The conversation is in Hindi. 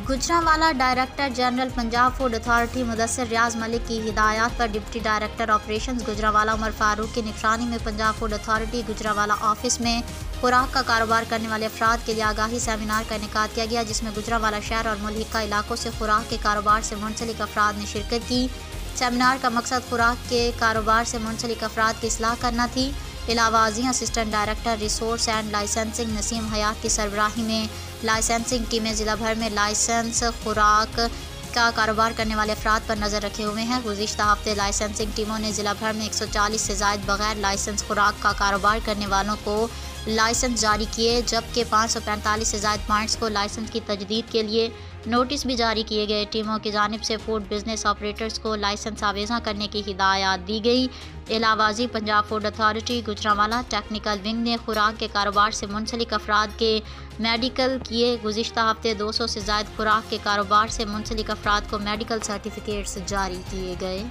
Gujranwala director general Punjab food authority Mudassir Riaz Malik की हिदायत पर deputy director operations Gujranwala Umar Farooq की निगरानी में Punjab food authority Gujranwala office में खुराक का कारोबार करने वाले अफराद के लिए आगाही सेमिनार का इनेकाद किया गया, जिसमें गुजरांवाला शहर और मुल्हिका इलाकों से खुराक के कारोबार से मुंसलिक अफराद ने शिरकत की। सेमिनार का मकसद खुराक के कारोबार से मुंसलिक अफराद की इस्लाह करना थी। इलावाजी assistant director resource and licensing Naseem Hayat की सरबराही में लाइसेंसिंग टीमें ज़िला भर में लाइसेंस खुराक का कारोबार करने वाले अफराद पर नज़र रखे हुए हैं। गुज़िश्ता हफ्ते लाइसेंसिंग टीमों ने ज़िला भर में 140 से ज़ायद बगैर लाइसेंस खुराक का कारोबार करने वालों को लाइसेंस जारी किए, जबकि 545 से ज़ायद पॉइंट्स को लाइसेंस की तजदीद के लिए नोटिस भी जारी किए गए। टीमों की जानिब से फूड बिजनेस ऑपरेटर्स को लाइसेंस आवेज़ा करने की हिदायत दी गई। इलावाजी Punjab food authority Gujranwala technical wing ने खुराक के कारोबार से मुंसलिक अफराद के मेडिकल किए। गुज़िश्ता हफ्ते 200 से ज़ायद खुराक के कारोबार से मुंसलिक अफराद को मेडिकल सर्टिफिकेट्स जारी किए गए।